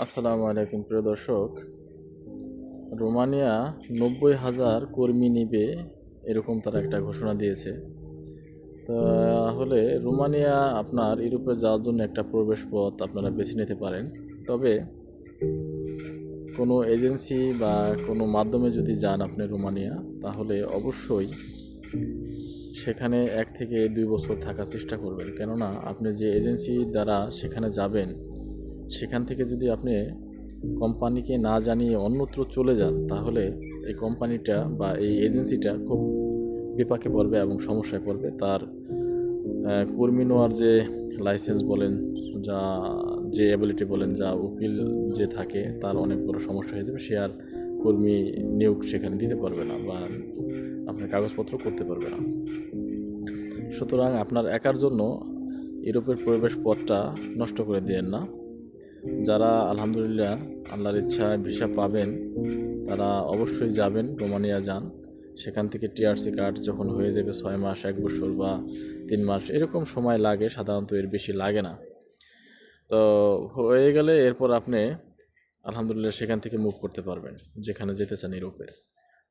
আসসালামু আলাইকুম প্রিয় দর্শক। রোমানিয়া ৯০,০০০ কর্মী নিবে, এরকম তারা একটা ঘোষণা দিয়েছে। তাহলে রোমানিয়া আপনার ইউরোপে যাওয়ার জন্য একটা প্রবেশ পথ আপনারা বেছে নিতে পারেন। তবে কোনো এজেন্সি বা কোনো মাধ্যমে যদি যান আপনি রোমানিয়া, তাহলে অবশ্যই সেখানে ১ থেকে ২ বছর থাকার চেষ্টা করবেন। কেননা আপনি যে এজেন্সি দ্বারা সেখানে যাবেন, সেখান থেকে যদি আপনি কোম্পানিকে না জানিয়ে অন্যত্র চলে যান, তাহলে এই কোম্পানিটা বা এই এজেন্সিটা খুব বিপাকে পড়বে এবং সমস্যায় পড়বে। তার কর্মী নেওয়ার যে লাইসেন্স বলেন, যা যে অ্যাবিলিটি বলেন, যা উকিল যে থাকে, তার অনেক বড় সমস্যা হয়ে যাবে। সে আর কর্মী নিয়োগ সেখানে দিতে পারবে না বা আপনার কাগজপত্র করতে পারবে না। সুতরাং আপনার একার জন্য ইউরোপের প্রবেশ পথটা নষ্ট করে দিয়েন না। যারা আলহামদুলিল্লাহ আল্লাহর ইচ্ছায় ভিসা পাবেন, তারা অবশ্যই যাবেন, রোমানিয়া যান। সেখান থেকে টিআরসি কার্ড যখন হয়ে যাবে ৬ মাস, ১ বছর বা ৩ মাস এরকম সময় লাগে, সাধারণত এর বেশি লাগে না। তো হয়ে গেলে এরপর আপনি আলহামদুলিল্লাহ সেখান থেকে মুভ করতে পারবেন যেখানে যেতে চান ইউরোপে।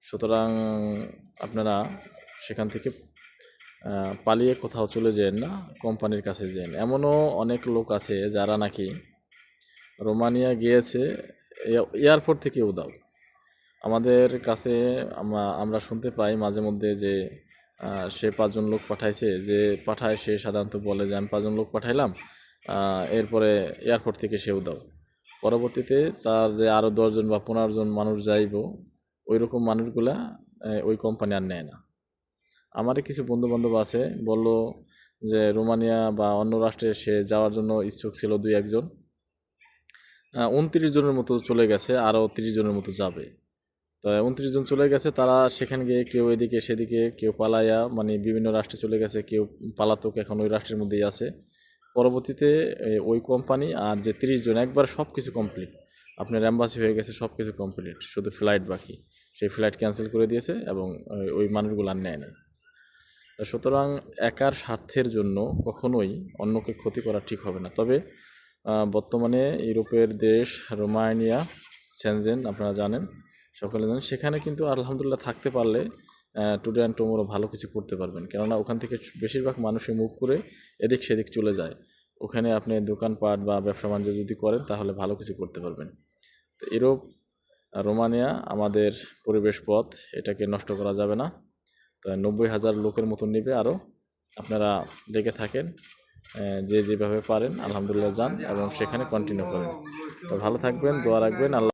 সুতরাং আপনারা সেখান থেকে পালিয়ে কোথাও চলে যেন না, কোম্পানির কাছে যেন। এমনও অনেক লোক আছে যারা নাকি রোমানিয়া গিয়েছে এয়ারপোর্ট থেকে উধাও। আমাদের কাছে আমরা শুনতে পাই মাঝে মধ্যে যে সে ৫ জন লোক পাঠাইছে, যে পাঠায় সে সাধারণত বলে যে আমি ৫ জন লোক পাঠাইলাম, এরপরে এয়ারপোর্ট থেকে সে উধাও। পরবর্তীতে তার যে আরও ১০ জন বা ১৫ জন মানুষ যাইব, ওই রকম মানুষগুলা ওই কোম্পানি আর নেয় না। আমারই কিছু বন্ধুবান্ধব আছে, বলল যে রোমানিয়া বা অন্য রাষ্ট্রে সে যাওয়ার জন্য ইচ্ছুক ছিল ২-১ জন, ২৯ জনের মতো চলে গেছে, আরও ৩০ জনের মতো যাবে। তো ২৯ জন চলে গেছে, তারা সেখানে গিয়ে কেউ এদিকে সেদিকে, কেউ পালাইয়া মানে বিভিন্ন রাষ্ট্রে চলে গেছে, কেউ পালাতক এখন ওই রাষ্ট্রের মধ্যেই আছে। পরবর্তীতে ওই কোম্পানি আর যে ৩০ জন একবার সব কিছু কমপ্লিট, আপনার অ্যাম্বাসি হয়ে গেছে, সব কিছু কমপ্লিট, শুধু ফ্লাইট বাকি, সেই ফ্লাইট ক্যান্সেল করে দিয়েছে এবং ওই মানুষগুলো আর নেয় না। সুতরাং একার স্বার্থের জন্য কখনোই অন্যকে ক্ষতি করা ঠিক হবে না। তবে বর্তমানে ইউরোপের দেশ রোমানিয়া, সেনজেন আপনারা জানেন, সকলে জানেন, সেখানে কিন্তু আলহামদুলিল্লাহ থাকতে পারলে টুডে অ্যান্ড টুমোরো ভালো কিছু করতে পারবেন। কেননা ওখান থেকে বেশিরভাগ মানুষই মুভ করে এদিক সেদিক চলে যায়। ওখানে আপনি দোকানপাট বা ব্যবসা বাণিজ্য যদি করেন, তাহলে ভালো কিছু করতে পারবেন। তো ইউরোপ, রোমানিয়া আমাদের পরিবেশ পথ, এটাকে নষ্ট করা যাবে না। তো ৯০,০০০ লোকের মতন নেবে আরও, আপনারা লেগে থাকেন, যে যেভাবে পারেন আলহামদুলিল্লাহ যান এবং সেখানে কন্টিনিউ করেন। তো ভালো থাকবেন, দোয়া রাখবেন। আল্লাহ